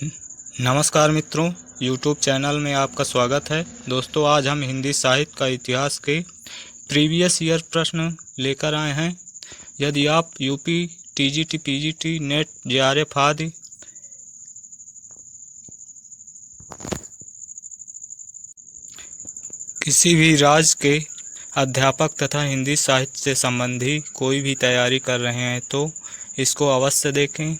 नमस्कार मित्रों, YouTube channel में आपका स्वागत है। दोस्तों, आज हम हिंदी साहित्य का इतिहास के प्रीवियस ईयर प्रश्न लेकर आए हैं। यदि आप UP, TGT, PGT, net, JRF आदि किसी भी राज्य के अध्यापक तथा हिंदी साहित्य से संबंधी कोई भी तैयारी कर रहे हैं तो इसको अवश्य देखें।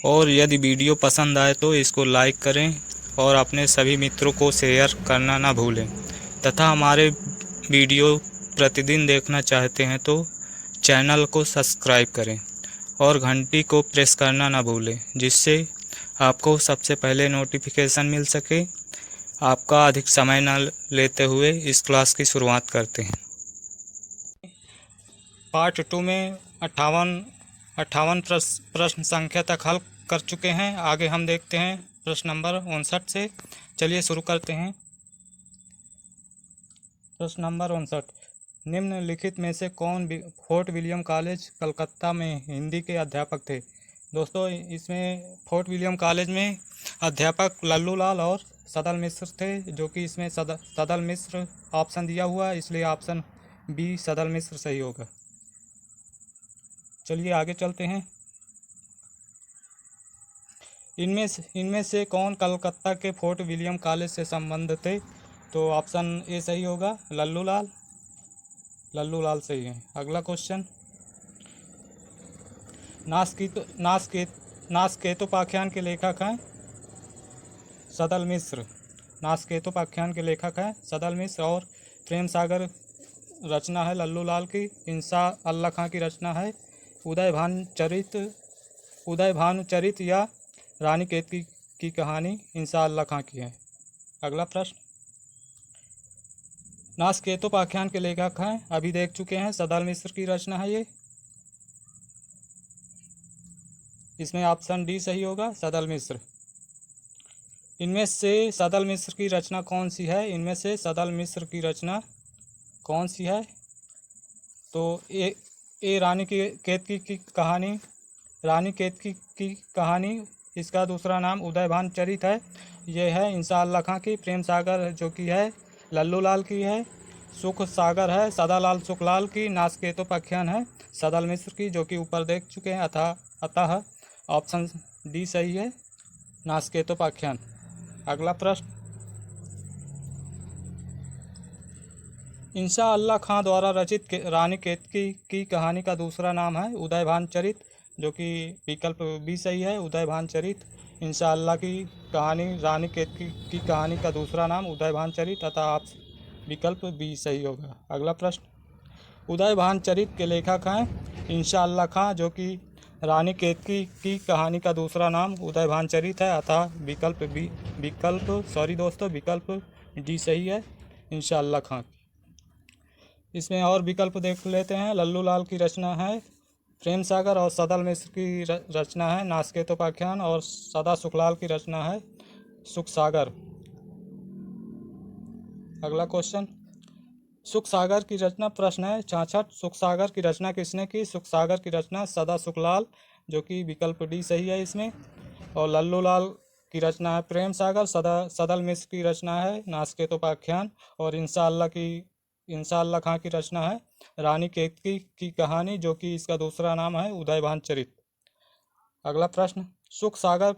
और यदि वीडियो पसंद आए तो इसको लाइक करें और अपने सभी मित्रों को शेयर करना ना भूलें। तथा हमारे वीडियो प्रतिदिन देखना चाहते हैं तो चैनल को सब्सक्राइब करें और घंटी को प्रेस करना ना भूलें, जिससे आपको सबसे पहले नोटिफिकेशन मिल सके। आपका अधिक समय न लेते हुए इस क्लास की शुरुआत करते हैं। पार्ट 2 में 58 प्रश्न संख्या तक हल कर चुके हैं। आगे हम देखते हैं प्रश्न नंबर 59 से। चलिए शुरू करते हैं। प्रश्न नंबर 59, निम्नलिखित में से कौन फोर्ट विलियम कॉलेज कलकत्ता में हिंदी के अध्यापक थे? दोस्तों, इसमें फोर्ट विलियम कॉलेज में अध्यापक लल्लू लाल और सदल मिश्र थे, जो कि इसमें सदल मिश्र ऑप्शन दिया हुआ है, इसलिए ऑप्शन बी सदल मिश्र सही होगा। चलिए आगे चलते हैं। इनमें से कौन कलकत्ता के फोर्ट विलियम कॉलेज से संबंध थे? तो ऑप्शन ए सही होगा, लल्लू लाल सही है। अगला क्वेश्चन, नासकेतुपाख्यान के लेखक हैं सदल मिश्र। नासकेतुपाख्यान के लेखक हैं सदल मिश्र और प्रेम सागर रचना है लल्लू लाल की। इंसा अल्लाह खां की रचना है उदय भानुचरित या रानी केतकी की कहानी इंसा अल्लाह खां की है। अगला प्रश्न, नासकेतुपाख्यान के लेखक हैं, अभी देख चुके हैं, सदल मिश्र की रचना है ये। इसमें ऑप्शन डी सही होगा, सदल मिश्र। इनमें से सदल मिश्र की रचना कौन सी है? इनमें से सदल मिश्र की रचना कौन सी है? तो ए रानी केतकी की कहानी, रानी केतकी की कहानी, इसका दूसरा नाम उदय भानुचरित है। यह है इंसा अल्लाह खां की। प्रेम सागर जो कि है लल्लू लाल की है। सुख सागर है सदालाल सुखलाल की। नासकेतुपाख्यान है सदल मिश्र की, जो कि ऊपर देख चुके हैं। अतः ऑप्शन डी सही है, नासकेतुपाख्यान। अगला प्रश्न, इंसा अल्लाह खां द्वारा रचित रानी केतकी की कहानी का दूसरा नाम है उदय भानुचरित, जो कि विकल्प बी सही है, उदय भानुचरित। इंसा अल्लाह की कहानी रानी केतकी की कहानी का दूसरा नाम उदय भानुचरित, अतः आप विकल्प बी सही होगा। अगला प्रश्न, उदय भानुचरित के लेखक हैं इंसा अल्लाह खां, जो कि रानी केतकी की कहानी का दूसरा नाम उदय भानुचरित है, अतः विकल्प डी सही है, इंसा अल्लाह खां। इसमें और विकल्प देख लेते हैं। लल्लू लाल की रचना है प्रेम सागर और सदल मिश्र की रचना है नासकेतुपाख्यान और सदा सुखलाल की रचना है सुख सागर। अगला क्वेश्चन, सुख सागर की रचना, प्रश्न है 66, सुख सागर की रचना किसने की? सुख सागर की रचना सदा सुखलाल, जो कि विकल्प डी सही है इसमें। और लल्लू लाल की रचना है प्रेम सागर। सदल मिश्र की रचना है नासकेतुपाख्यान और इंसा अल्लाह खां की रचना है रानी केतकी की कहानी, जो कि इसका दूसरा नाम है उदय भानुचरित। अगला प्रश्न, सुख सागर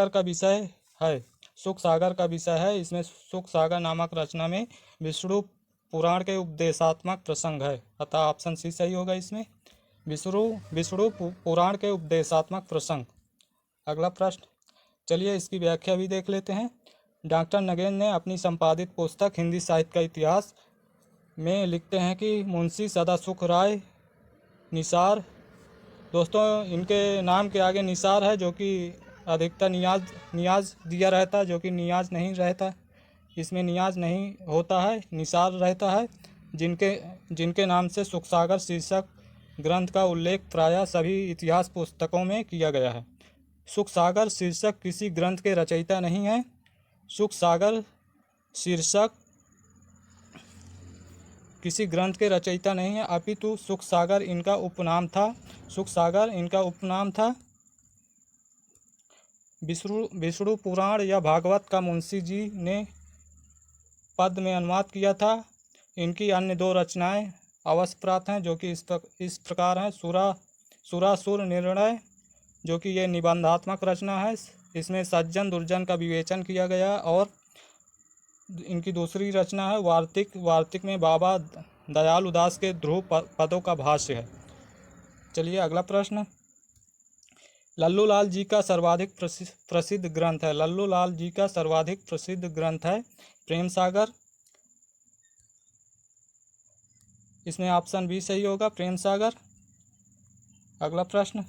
का विषय है। इसमें सुख सागर नामक रचना में विष्णु पुराण के उपदेशात्मक प्रसंग है, अतः ऑप्शन सी सही होगा इसमें, विष्णु पुराण के उपदेशात्मक प्रसंग। अगला प्रश्न, चलिए इसकी व्याख्या भी देख लेते हैं। डॉक्टर नगेन ने अपनी संपादित पुस्तक हिंदी साहित्य का इतिहास में लिखते हैं कि मुंशी सदासुख राय निसार, दोस्तों इनके नाम के आगे निसार है, जो कि अधिकतर नियाज दिया रहता है, जो कि नियाज नहीं रहता, इसमें नियाज नहीं होता है, निसार रहता है, जिनके नाम से सुख सागर शीर्षक ग्रंथ का उल्लेख प्रायः सभी इतिहास पुस्तकों में किया गया है। सुख सागर शीर्षक किसी ग्रंथ के रचयिता नहीं है। सुख सागर शीर्षक किसी ग्रंथ के रचयिता नहीं है, अपितु सुख सागर इनका उपनाम था। सुख सागर इनका उपनाम था। विष्णु पुराण या भागवत का मुंशी जी ने पद में अनुवाद किया था। इनकी अन्य दो रचनाएं अवश्य प्राप्त हैं, जो कि इस प्रकार हैं। सुरासुर निर्णय, जो कि ये निबंधात्मक रचना है। इसमें सज्जन दुर्जन का विवेचन किया गया। और इनकी दूसरी रचना है वार्तिक। वार्तिक में बाबा दयालु दास के ध्रुव पदों का भाष्य है। चलिए अगला प्रश्न। लल्लू लाल जी का सर्वाधिक प्रसिद्ध ग्रंथ है। लल्लू लाल जी का सर्वाधिक प्रसिद्ध ग्रंथ है प्रेम सागर। इसमें ऑप्शन बी सही होगा, प्रेम सागर। अगला प्रश्न।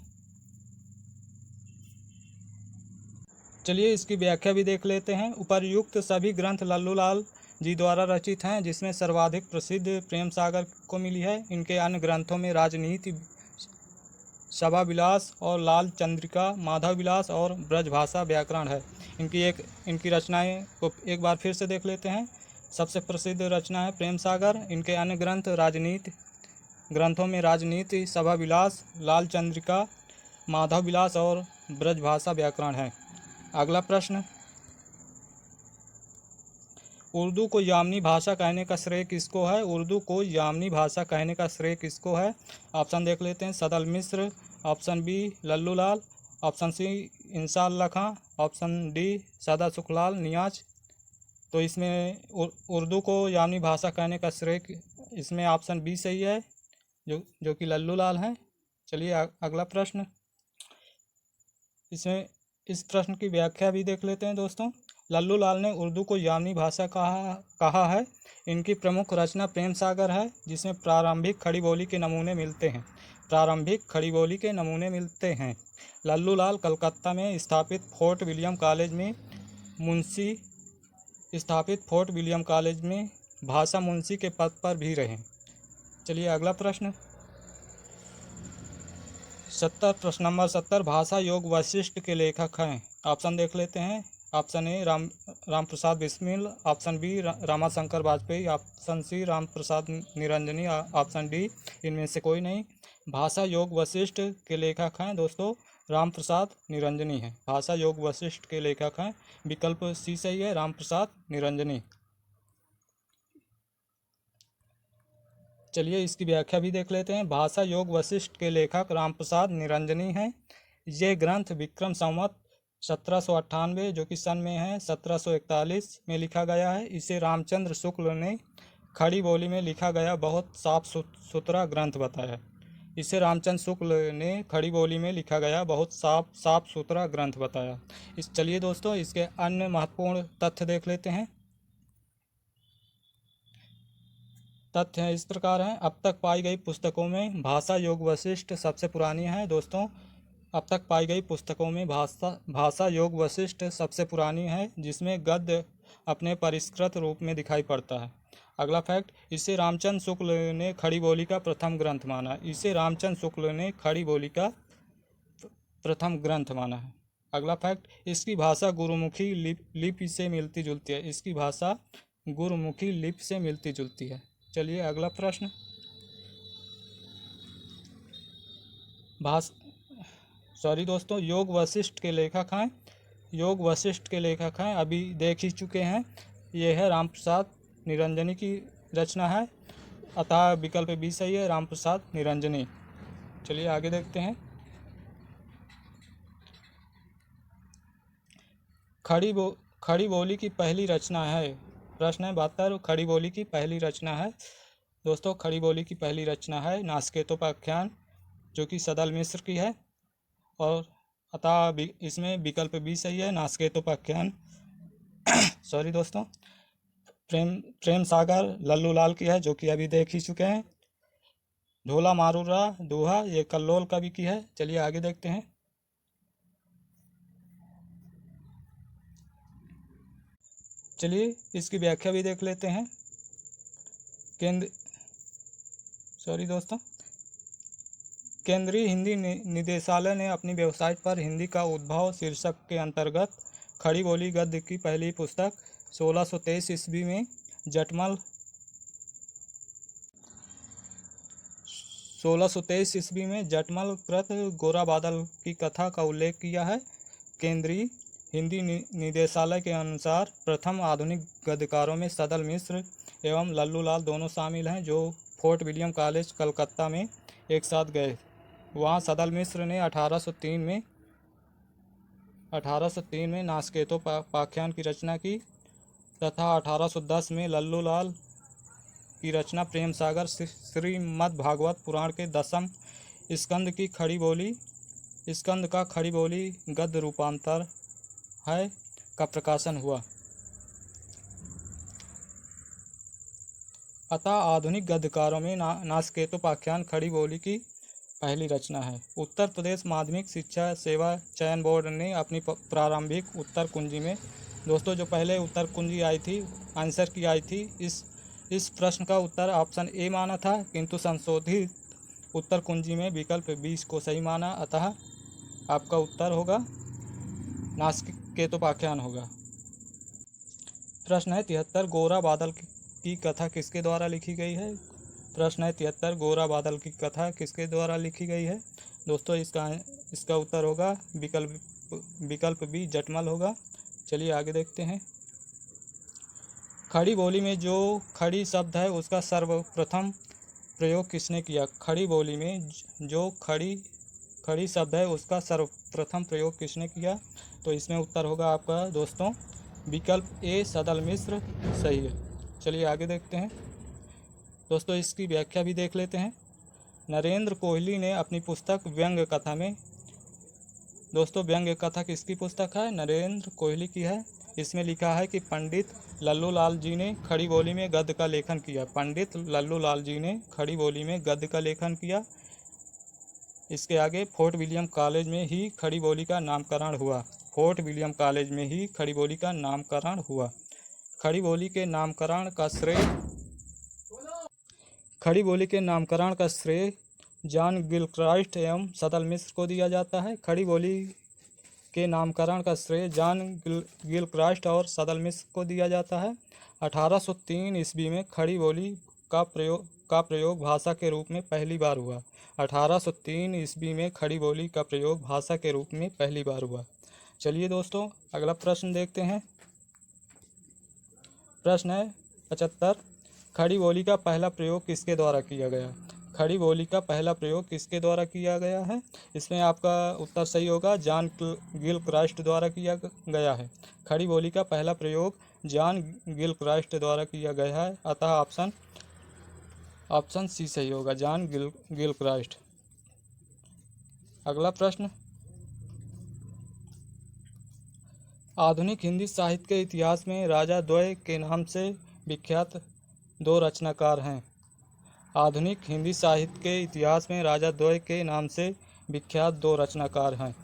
चलिए इसकी व्याख्या भी देख लेते हैं। उपर्युक्त सभी ग्रंथ लल्लू लाल जी द्वारा रचित हैं, जिसमें सर्वाधिक प्रसिद्ध प्रेम सागर को मिली है। इनके अन्य ग्रंथों में राजनीति, सभा विलास और लाल चंद्रिका, माधव विलास और ब्रजभाषा व्याकरण है। इनकी रचनाएं को एक बार फिर से देख लेते हैं। सबसे प्रसिद्ध रचना है प्रेम सागर। इनके अन्य ग्रंथों में राजनीति, सभा विलास, लाल चंद्रिका, माधव विलास और ब्रजभाषा व्याकरण है। अगला प्रश्न। उर्दू को यामनी भाषा कहने का श्रेय किसको है? उर्दू को यामनी भाषा कहने का श्रेय किसको है? ऑप्शन देख लेते हैं। सदल मिश्र, ऑप्शन बी लल्लू लाल, ऑप्शन सी इंसान अल्लाह खां, ऑप्शन डी सदा सुखलाल नियाज। तो इसमें उर्दू को यामनी भाषा कहने का श्रेय इसमें ऑप्शन बी सही है, जो कि लल्लू लाल हैं। चलिए अगला प्रश्न। इसमें इस प्रश्न की व्याख्या भी देख लेते हैं दोस्तों। लल्लू लाल ने उर्दू को यामनी भाषा कहा है। इनकी प्रमुख रचना प्रेम सागर है, जिसमें प्रारंभिक खड़ी बोली के नमूने मिलते हैं। प्रारंभिक खड़ी बोली के नमूने मिलते हैं। लल्लू लाल कलकत्ता में स्थापित फोर्ट विलियम कॉलेज में भाषा मुंशी के पद पर भी रहे। चलिए अगला प्रश्न। प्रश्न नंबर 70। भाषा योग वशिष्ठ के लेखक हैं। ऑप्शन देख लेते हैं। Option A Ram Prasad Bismil, option B Ramashankar Vajpayee, option C Ram Prasad Niranjani, option D इनमें से कोई नहीं। भाषा योग वशिष्ठ के लेखक हैं दोस्तों राम प्रसाद निरंजनी है। भाषा योग वशिष्ठ के लेखक हैं। विकल्प सी सही है, राम प्रसाद निरंजनी। चलिए इसकी व्याख्या भी देख लेते हैं। भाषा योग वशिष्ठ के लेखक रामप्रसाद निरंजनी हैं। ये ग्रंथ विक्रम संवत 1798, जो कि सन में है, 1741 में लिखा गया है। इसे रामचंद्र शुक्ल ने खड़ी बोली में लिखा गया बहुत साफ सुथरा ग्रंथ बताया। इसे रामचंद्र शुक्ल ने खड़ी बोली में लिखा गया बहुत साफ सुथरा ग्रंथ बताया। चलिए दोस्तों इसके अन्य महत्वपूर्ण तथ्य देख लेते हैं। तथ्य इस प्रकार हैं। अब तक पाई गई पुस्तकों में भाषा योग वशिष्ठ सबसे पुरानी है दोस्तों। अब तक पाई गई पुस्तकों में भाषा योग वशिष्ठ सबसे पुरानी है, जिसमें गद्य अपने परिष्कृत रूप में दिखाई पड़ता है। अगला फैक्ट, इसे रामचंद्र शुक्ल ने खड़ी बोली का प्रथम ग्रंथ माना। इसे रामचंद्र शुक्ल ने खड़ी बोली का प्रथम ग्रंथ माना है। अगला फैक्ट, इसकी भाषा गुरुमुखी लिपि से मिलती जुलती है। इसकी भाषा गुरुमुखी लिपि से मिलती जुलती है। चलिए अगला प्रश्न। दोस्तों योग वशिष्ठ के लेखक हैं। योग वशिष्ठ के लेखक हैं अभी देख ही चुके हैं। ये है रामप्रसाद निरंजनी की रचना है, अतः विकल्प बी सही है, रामप्रसाद निरंजनी। चलिए आगे देखते हैं। खड़ी बोली की पहली रचना है। प्रश्न है 72। खड़ी बोली की पहली रचना है दोस्तों। खड़ी बोली की पहली रचना है नासकेतोपाख्यान, जो कि सदल मिश्र की है, और अतः इसमें विकल्प बी सही है, नासकेतोपाख्यान। सॉरी दोस्तों, प्रेम सागर लल्लू लाल की है, जो कि अभी देख ही चुके हैं। ढोला मारूरा दोहा ये कल्लोल कवि की है। चलिए आगे देखते हैं। चलिए इसकी व्याख्या भी देख लेते हैं। केंद्रीय हिंदी निदेशालय ने अपनी वेबसाइट पर हिंदी का उद्भव शीर्षक के अंतर्गत खड़ी बोली गद्य की पहली पुस्तक 1623 ईस्वी में 1623 ईस्वी में जटमल कृत गोरा बादल की कथा का उल्लेख किया है। केंद्रीय हिंदी निदेशालय के अनुसार प्रथम आधुनिक गद्यकारों में सदल मिश्र एवं लल्लू लाल दोनों शामिल हैं, जो फोर्ट विलियम कॉलेज कलकत्ता में एक साथ गए। वहाँ सदल मिश्र ने 1803 में नासकेतोपाख्यान की रचना की तथा 1810 में लल्लू लाल की रचना प्रेम सागर श्रीमद् भागवत पुराण के 10वें स्कंद की खड़ी बोली स्कंद का खड़ी बोली गद्य रूपांतर है का प्रकाशन हुआ। अतः आधुनिक गद्यकारों में नासकेतोपाख्यान खड़ी बोली की पहली रचना है। उत्तर प्रदेश माध्यमिक शिक्षा सेवा चयन बोर्ड ने अपनी प्रारंभिक उत्तर कुंजी में, दोस्तों जो पहले उत्तर कुंजी आई थी, आंसर की आई थी, इस प्रश्न का उत्तर ऑप्शन ए माना था, किंतु संशोधित उत्तर कुंजी में विकल्प 20 को सही माना। अतः आपका उत्तर होगा नासकेतोपाख्यान होगा। प्रश्न है 73 गोरा बादल की कथा किसके द्वारा लिखी गई है। प्रश्न है 73 गोरा बादल की कथा किसके द्वारा लिखी गई है। दोस्तों इसका उत्तर होगा विकल्प बी जटमल होगा। चलिए आगे देखते हैं। खड़ी बोली में जो खड़ी शब्द है उसका सर्वप्रथम प्रयोग किसने किया। खड़ी बोली में जो खड़ी शब्द है उसका सर्वप्रथम प्रयोग किसने किया। तो इसमें उत्तर होगा आपका दोस्तों विकल्प ए सदल मिश्र सही है। चलिए आगे देखते हैं। दोस्तों इसकी व्याख्या भी देख लेते हैं। नरेंद्र कोहली ने अपनी पुस्तक व्यंग्य कथा में, दोस्तों व्यंग्य कथा किसकी पुस्तक है, नरेंद्र कोहली की है। इसमें लिखा है कि पंडित लल्लू लाल जी ने खड़ी बोली में गद्य का लेखन किया। पंडित लल्लू लाल जी ने खड़ी बोली में गद्य का लेखन किया। इसके आगे फोर्ट विलियम कॉलेज में ही खड़ी बोली का नामकरण हुआ। फोर्ट विलियम कॉलेज में ही खड़ी बोली का नामकरण हुआ। खड़ी बोली के नामकरण का श्रेय जॉन गिलक्राइस्ट एवं सदल मिश्र को दिया जाता है। खड़ी बोली के नामकरण का श्रेय जॉन गिलक्राइस्ट और सदल मिश्र को दिया जाता है। 1803 ईस्वी में खड़ी बोली का प्रयोग भाषा के रूप में पहली बार हुआ। 1803 ईस्वी में खड़ी बोली का प्रयोग भाषा के रूप में पहली बार हुआ। चलिए दोस्तों अगला प्रश्न देखते हैं। प्रश्न है 75 खड़ी बोली का पहला प्रयोग किसके द्वारा किया गया। खड़ी बोली का पहला प्रयोग किसके द्वारा किया गया है। इसमें आपका उत्तर सही होगा जॉन गिलक्राइस्ट द्वारा किया गया है। खड़ी बोली का पहला प्रयोग जॉन गिलक्राइस्ट द्वारा किया गया है। अतः ऑप्शन सी सही होगा जॉन गिलक्राइस्ट। अगला प्रश्न, आधुनिक हिंदी साहित्य के इतिहास में राजा द्वय के नाम से विख्यात दो रचनाकार हैं। आधुनिक हिंदी साहित्य के इतिहास में राजा द्वय के नाम से विख्यात दो रचनाकार हैं।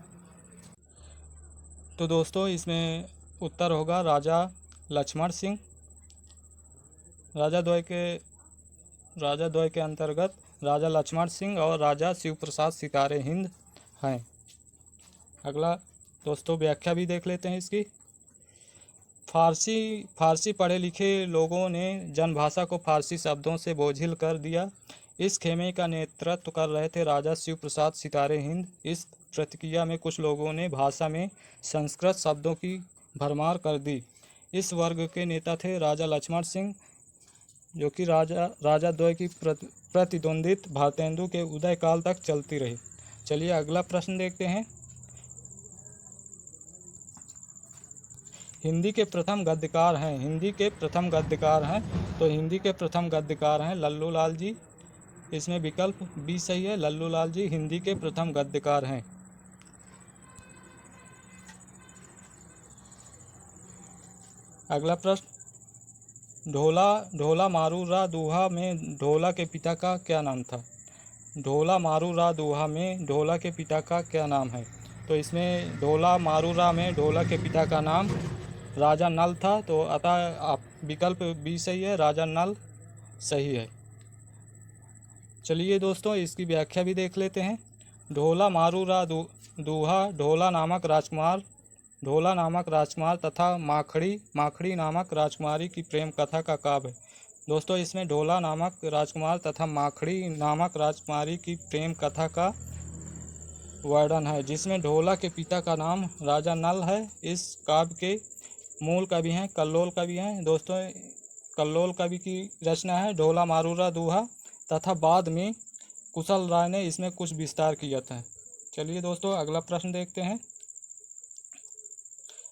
तो दोस्तों इसमें उत्तर होगा राजा लक्ष्मण सिंह। राजा द्वय के अंतर्गत राजा लक्ष्मण सिंह और राजा शिव प्रसाद सितारे हिंद हैं। अगला दोस्तों व्याख्या भी देख लेते हैं इसकी। फारसी पढ़े लिखे लोगों ने जनभाषा को फारसी शब्दों से बोझिल कर दिया। इस खेमे का नेतृत्व कर रहे थे राजा शिव प्रसाद सितारे हिंद। इस प्रतिक्रिया में कुछ लोगों ने भाषा में संस्कृत शब्दों की भरमार कर दी। इस वर्ग के नेता थे राजा लक्ष्मण सिंह, जो कि राजा द्वय की प्रतिद्वंदित भारतेंदु के उदय काल तक चलती रही। चलिए अगला प्रश्न देखते हैं। हिंदी के प्रथम गद्यकार हैं। तो हिंदी के प्रथम गद्यकार हैं लल्लू लाल जी। इसमें विकल्प बी सही है, लल्लू लाल जी हिंदी के प्रथम गद्यकार हैं। अगला प्रश्न, ढोला मारू रा दूहा में ढोला के पिता का क्या नाम था। ढोला मारू रा दूहा में ढोला के पिता का क्या नाम है। तो इसमें ढोला मारू रा में ढोला के पिता का नाम राजा नल था। तो अतः आप विकल्प बी सही है, राजा नल सही है। चलिए दोस्तों इसकी व्याख्या भी देख लेते हैं। ढोला मारू रा दूहा ढोला नामक राजकुमार तथा माखड़ी नामक राजकुमारी की प्रेम कथा का काव्य। दोस्तों इसमें ढोला नामक राजकुमार तथा माखड़ी नामक राजकुमारी की प्रेम कथा का वर्णन है, जिसमें ढोला के पिता का नाम राजा नल है। इस काव्य के मूल कवि हैं कल्लोल कवि हैं। दोस्तों कल्लोल कवि की रचना है ढोला मारूरा दूहा, तथा बाद में कुशल राय ने इसमें कुछ विस्तार किया था। चलिए दोस्तों अगला प्रश्न देखते हैं।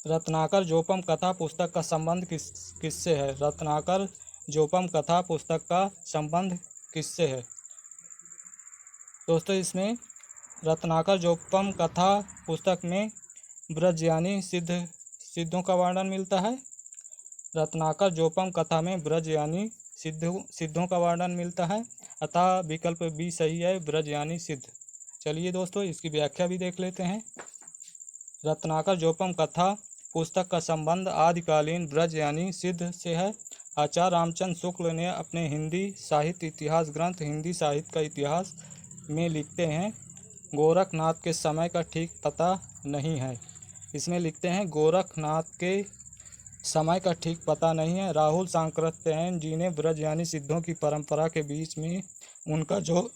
रत्नाकर जोपम कथा पुस्तक का संबंध किससे है? रत्नाकर जोपम कथा पुस्तक का संबंध किससे है? दोस्तों इसमें रत्नाकर जोपम कथा पुस्तक में ब्रजयानी सिद्धों का वर्णन मिलता है। रत्नाकर जोपम कथा में ब्रजयानी सिद्धों का वर्णन मिलता है, अतः विकल्प बी सही है, ब्रजयानी सिद्ध। चलिए दोस्तों इसकी व्याख्या भी देख लेते हैं। रत्नाकर जोपम कथा पुस्तक का संबंध आदिकालीन ब्रजयानी सिद्ध से है। आचार्य रामचंद्र शुक्ल ने अपने हिंदी साहित्य इतिहास ग्रंथ हिंदी साहित्य का इतिहास में लिखते हैं, गोरखनाथ के समय का ठीक पता नहीं है। इसमें लिखते हैं गोरखनाथ के समय का ठीक पता नहीं है। राहुल सांकृत्यायन जी ने ब्रजयानी सिद्धों की परंपरा के बीच में उनका जो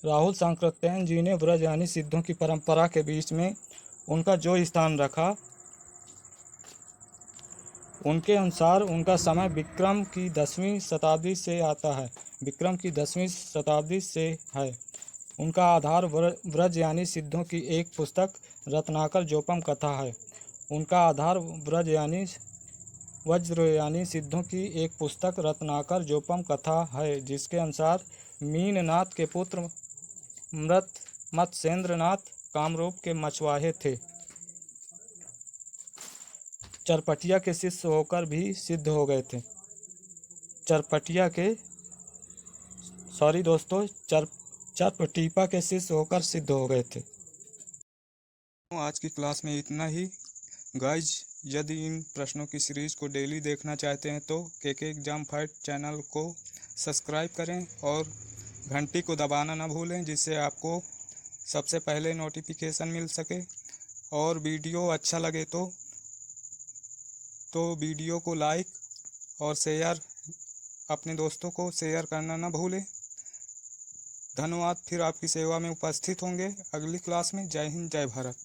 राहुल सांकृत्यायन जी ने ब्रजयानी सिद्धों की परंपरा के बीच में उनका जो स्थान रखा, उनके अनुसार उनका समय विक्रम की 10वीं शताब्दी से आता है। विक्रम की 10वीं शताब्दी से है। उनका आधार ब्रजयानी सिद्धों की एक पुस्तक रत्नाकर जोपम कथा है। उनका आधार वज्रयानी सिद्धों की एक पुस्तक रत्नाकर जोपम कथा है, जिसके अनुसार मीननाथ के पुत्र मत्स्येंद्रनाथ कामरूप के मछुआरे थे। चरपटिया के शिष्य होकर भी सिद्ध हो गए थे। चरपटीपा के शिष्य होकर सिद्ध हो गए थे। आज की क्लास में इतना ही। गाइज यदि इन प्रश्नों की सीरीज को डेली देखना चाहते हैं तो केके एग्जाम फाइट चैनल को सब्सक्राइब करें और घंटी को दबाना ना भूलें, जिससे आपको सबसे पहले नोटिफिकेशन मिल सके। और वीडियो अच्छा लगे तो वीडियो को लाइक और शेयर अपने दोस्तों को शेयर करना ना भूलें। धन्यवाद। फिर आपकी सेवा में उपस्थित होंगे अगली क्लास में। जय हिंद, जय भारत।